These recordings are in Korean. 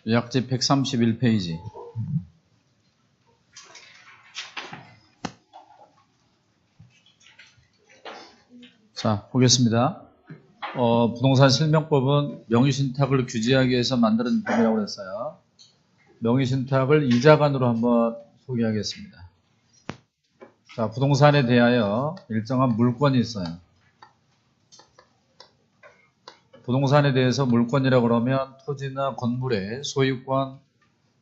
요약집 131페이지. 자, 보겠습니다. 부동산 실명법은 명의신탁을 규제하기 위해서 만드는 법이라고 했어요. 명의신탁을 이자간으로 한번 소개하겠습니다. 자, 부동산에 대하여 일정한 물권이 있어요. 부동산에 대해서 물권이라고 그러면 토지나 건물의 소유권,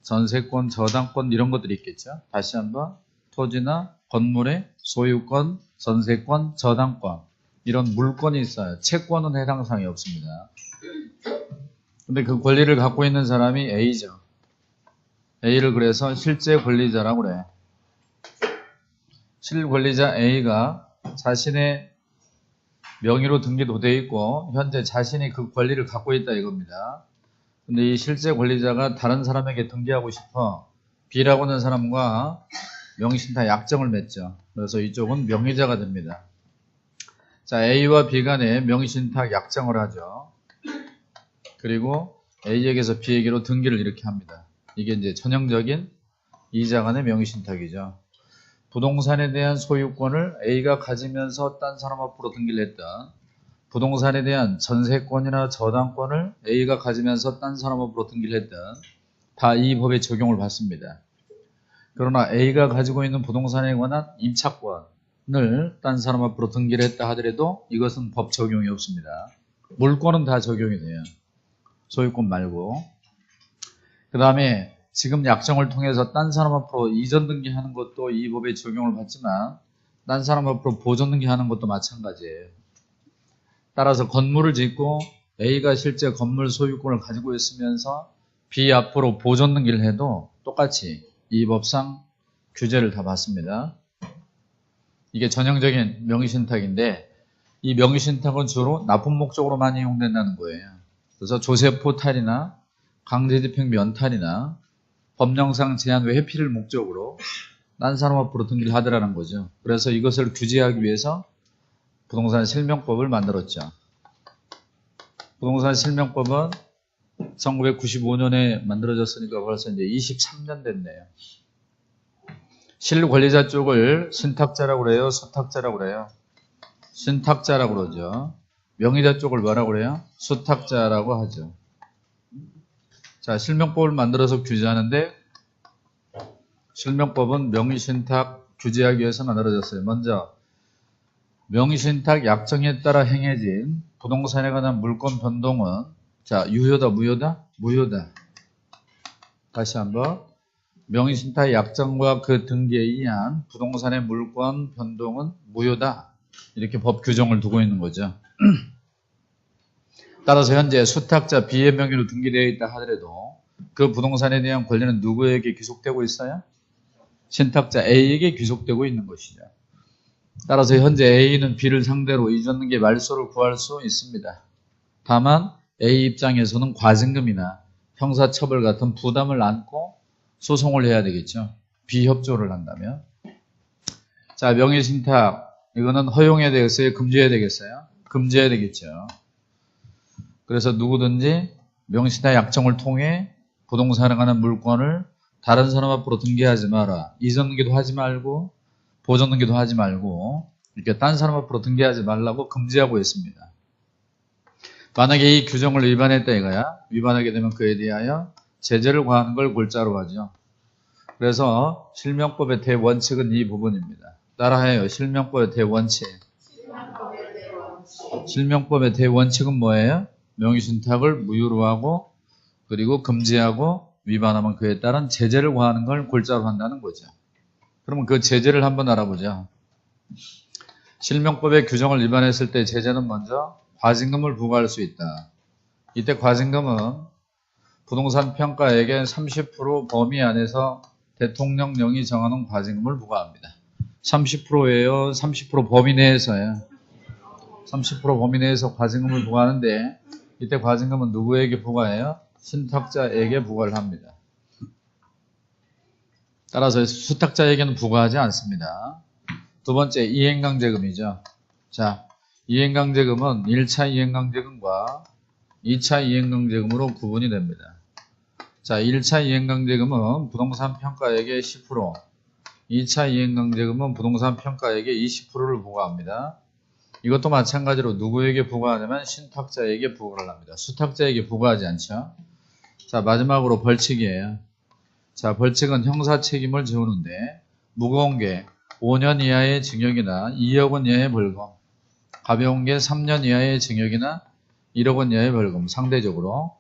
전세권, 저당권 이런 것들이 있겠죠. 다시 한번 토지나 건물의 소유권, 전세권, 저당권 이런 물권이 있어요. 채권은 해당 사항이 없습니다. 근데 그 권리를 갖고 있는 사람이 A죠. A를 그래서 실제 권리자라고 그래. 실권리자 A가 자신의 명의로 등기도 되어 있고 현재 자신이 그 권리를 갖고 있다 이겁니다. 근데 이 실제 권리자가 다른 사람에게 등기하고 싶어 B라고 하는 사람과 명의신탁 약정을 맺죠. 그래서 이쪽은 명의자가 됩니다. 자, A와 B 간에 명의신탁 약정을 하죠. 그리고 A에게서 B에게로 등기를 이렇게 합니다. 이게 이제 전형적인 이자 간의 명의신탁이죠. 부동산에 대한 소유권을 A가 가지면서 딴 사람 앞으로 등기를 했다. 부동산에 대한 전세권이나 저당권을 A가 가지면서 딴 사람 앞으로 등기를 했다. 다 이 법의 적용을 받습니다. 그러나 A가 가지고 있는 부동산에 관한 임차권을 딴 사람 앞으로 등기를 했다 하더라도 이것은 법 적용이 없습니다. 물권은 다 적용이 돼요. 소유권 말고. 그 다음에 지금 약정을 통해서 딴 사람 앞으로 이전 등기하는 것도 이 법의 적용을 받지만 딴 사람 앞으로 보존 등기하는 것도 마찬가지예요. 따라서 건물을 짓고 A가 실제 건물 소유권을 가지고 있으면서 B 앞으로 보존 등기를 해도 똑같이 이 법상 규제를 다 받습니다. 이게 전형적인 명의신탁인데 이 명의신탁은 주로 나쁜 목적으로 많이 이용된다는 거예요. 그래서 조세포 탈이나 강제집행 면탈이나 법령상 제한 외 회피를 목적으로 딴 사람 앞으로 등기를 하더라는 거죠. 그래서 이것을 규제하기 위해서 부동산 실명법을 만들었죠. 부동산 실명법은 1995년에 만들어졌으니까 벌써 이제 23년 됐네요. 실권리자 쪽을 신탁자라고 그래요? 수탁자라고 그래요? 신탁자라고 그러죠. 명의자 쪽을 뭐라고 그래요? 수탁자라고 하죠. 자, 실명법을 만들어서 규제하는데 실명법은 명의신탁 규제하기 위해서 만들어졌어요. 먼저 명의신탁 약정에 따라 행해진 부동산에 관한 물권 변동은 자, 유효다, 무효다? 무효다. 다시 한번 명의신탁 약정과 그 등기에 의한 부동산의 물권 변동은 무효다. 이렇게 법 규정을 두고 있는 거죠. 따라서 현재 수탁자 B의 명의로 등기되어 있다 하더라도 그 부동산에 대한 권리는 누구에게 귀속되고 있어요? 신탁자 A에게 귀속되고 있는 것이죠. 따라서 현재 A는 B를 상대로 이전 등기 말소를 구할 수 있습니다. 다만 A 입장에서는 과징금이나 형사처벌 같은 부담을 안고 소송을 해야 되겠죠. 비협조를 한다면. 자, 명의신탁 이거는 허용해야 되겠어요? 금지해야 되겠어요? 금지해야 되겠죠. 그래서 누구든지 명의신탁 약정을 통해 부동산에 관한 물권을 다른 사람 앞으로 등기하지 마라. 이전 등기도 하지 말고 보존 등기도 하지 말고 이렇게 딴 사람 앞으로 등기하지 말라고 금지하고 있습니다. 만약에 이 규정을 위반했다 이거야. 위반하게 되면 그에 대하여 제재를 가하는 걸 골자로 하죠. 그래서 실명법의 대원칙은 이 부분입니다. 따라해요. 실명법의 대원칙. 실명법의 대원칙은 뭐예요? 명의신탁을 무효로 하고 그리고 금지하고 위반하면 그에 따른 제재를 가하는 걸 골자로 한다는 거죠. 그러면 그 제재를 한번 알아보죠. 실명법의 규정을 위반했을 때 제재는 먼저 과징금을 부과할 수 있다. 이때 과징금은 부동산 평가액의 30% 범위 안에서 대통령령이 정하는 과징금을 부과합니다. 30%예요? 30% 범위 내에서요? 30% 범위 내에서 과징금을 부과하는데 이때 과징금은 누구에게 부과해요? 신탁자에게 부과를 합니다. 따라서 수탁자에게는 부과하지 않습니다. 두 번째, 이행강제금이죠. 자, 이행강제금은 1차 이행강제금과 2차 이행강제금으로 구분이 됩니다. 자, 1차 이행강제금은 부동산 평가액의 10%, 2차 이행강제금은 부동산 평가액의 20%를 부과합니다. 이것도 마찬가지로 누구에게 부과하냐면 신탁자에게 부과를 합니다. 수탁자에게 부과하지 않죠. 자, 마지막으로 벌칙이에요. 자, 벌칙은 형사 책임을 지우는데 무거운 게 5년 이하의 징역이나 2억 원 이하의 벌금, 가벼운 게 3년 이하의 징역이나 1억 원 이하의 벌금, 상대적으로.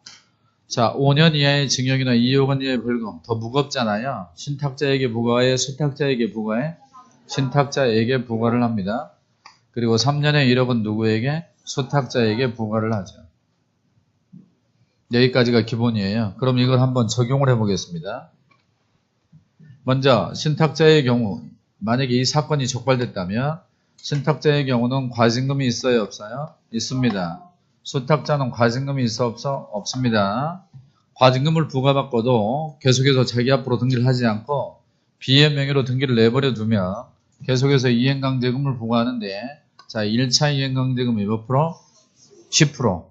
자, 5년 이하의 징역이나 2억 원 이하의 벌금, 더 무겁잖아요. 신탁자에게 부과해, 수탁자에게 부과해, 신탁자에게 부과를 합니다. 그리고 3년에 1억 원 누구에게? 수탁자에게 부과를 하죠. 여기까지가 기본이에요. 그럼 이걸 한번 적용을 해보겠습니다. 먼저 신탁자의 경우, 만약에 이 사건이 적발됐다면 신탁자의 경우는 과징금이 있어요, 없어요? 있습니다. 수탁자는 과징금이 있어, 없어? 없습니다. 과징금을 부과받고도 계속해서 자기 앞으로 등기를 하지 않고 비의 명의로 등기를 내버려 두면 계속해서 이행강제금을 부과하는데, 자, 1차 이행강제금이 몇 프로? 10%.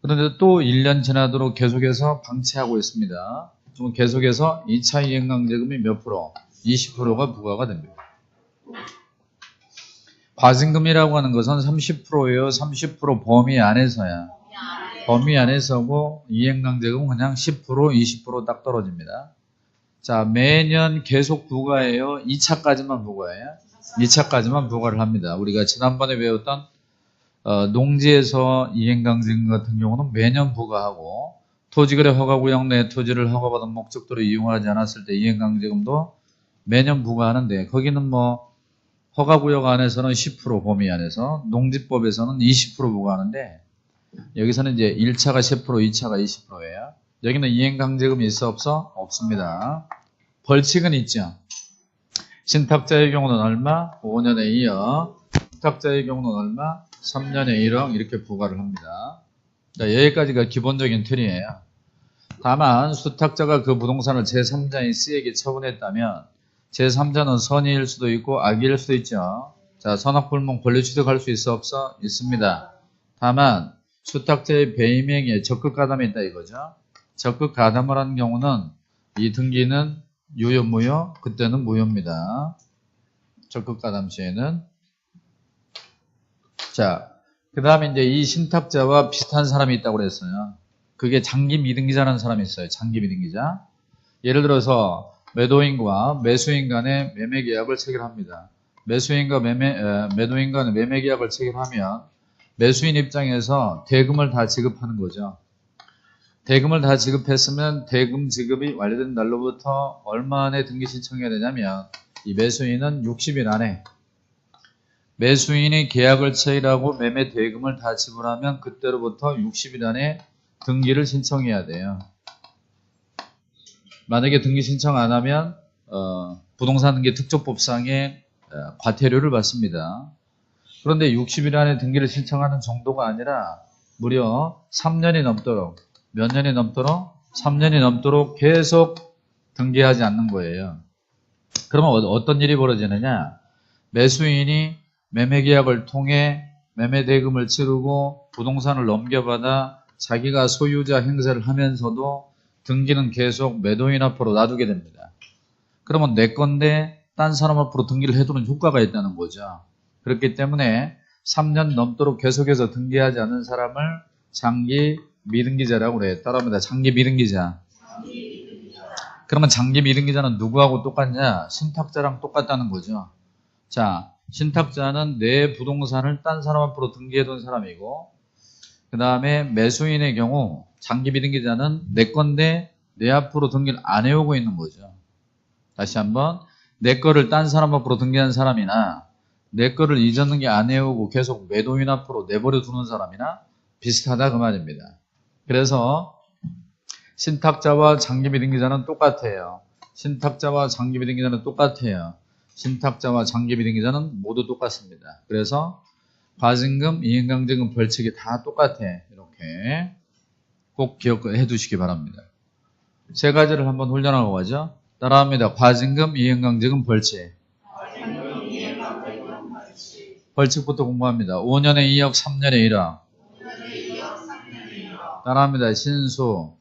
그런데 또 1년 지나도록 계속해서 방치하고 있습니다. 좀 계속해서 2차 이행강제금이 몇 프로? 20%가 부과가 됩니다. 과징금이라고 하는 것은 30%예요. 30% 범위 안에서야. 범위 안에서고 이행강제금은 그냥 10%, 20% 딱 떨어집니다. 자, 매년 계속 부과해요. 2차까지만 부과해요. 2차까지만 부과를 합니다. 우리가 지난번에 배웠던 농지에서 이행강제금 같은 경우는 매년 부과하고, 토지거래 허가구역 내 토지를 허가받은 목적도로 이용하지 않았을 때 이행강제금도 매년 부과하는데, 거기는 뭐 허가구역 안에서는 10% 범위 안에서, 농지법에서는 20% 부과하는데, 여기서는 이제 1차가 10%, 2차가 20%예요. 여기는 이행강제금이 있어, 없어? 없습니다. 벌칙은 있죠. 신탁자의 경우는 얼마? 5년에 2억. 수탁자의 경우는 얼마? 3년에 1억. 이렇게 부과를 합니다. 자, 여기까지가 기본적인 틀이에요. 다만 수탁자가 그 부동산을 제3자인 C에게 처분했다면 제3자는 선의일 수도 있고 악의일 수도 있죠. 자, 선악불문 권리취득할 수 있어, 없어? 있습니다. 다만 수탁자의 배임행위에 적극가담이 있다 이거죠. 적극가담을 한 경우는 이 등기는 유효, 무효? 그때는 무효입니다. 적극가담 시에는. 자, 그 다음에 이제 이 신탁자와 비슷한 사람이 있다고 그랬어요. 그게 장기 미등기자라는 사람이 있어요. 장기 미등기자. 예를 들어서 매도인과 매수인 간의 매매 계약을 체결합니다. 매수인과 매도인 간의 매매 계약을 체결하면 매수인 입장에서 대금을 다 지급하는 거죠. 대금을 다 지급했으면 대금 지급이 완료된 날로부터 얼마 안에 등기 신청해야 되냐면, 이 매수인은 60일 안에, 매수인이 계약을 체결하고 매매 대금을 다 지불하면 그때로부터 60일 안에 등기를 신청해야 돼요. 만약에 등기 신청 안 하면 부동산 등기 특조법상의 과태료를 받습니다. 그런데 60일 안에 등기를 신청하는 정도가 아니라 무려 3년이 넘도록, 몇 년이 넘도록? 3년이 넘도록 계속 등기하지 않는 거예요. 그러면 어떤 일이 벌어지느냐? 매수인이 매매계약을 통해 매매대금을 치르고 부동산을 넘겨받아 자기가 소유자 행세를 하면서도 등기는 계속 매도인 앞으로 놔두게 됩니다. 그러면 내 건데 딴 사람 앞으로 등기를 해두는 효과가 있다는 거죠. 그렇기 때문에 3년 넘도록 계속해서 등기하지 않는 사람을 장기 미등기자라고 그래요. 따라합니다. 장기 미등기자. 그러면 장기 미등기자는 누구하고 똑같냐? 신탁자랑 똑같다는 거죠. 자, 신탁자는 내 부동산을 딴 사람 앞으로 등기해둔 사람이고, 그 다음에 매수인의 경우 장기 미등기자는 내 건데 내 앞으로 등기를 안 해오고 있는 거죠. 다시 한번, 내 거를 딴 사람 앞으로 등기한 사람이나 내 거를 이전 등기 안 해오고 계속 매도인 앞으로 내버려 두는 사람이나 비슷하다 그 말입니다. 그래서 신탁자와 장기 미등기자는 똑같아요. 신탁자와 장기 미등기자는 똑같아요. 신탁자와 장기 미등기자는 모두 똑같습니다. 그래서 과징금, 이행강제금, 벌칙이 다 똑같아. 이렇게 꼭 기억해 두시기 바랍니다. 세 가지를 한번 훈련하고 가죠. 따라합니다. 과징금, 이행강제금, 벌칙. 벌칙부터 공부합니다. 5년에 2억, 3년에 1억. 따라합니다. 신수.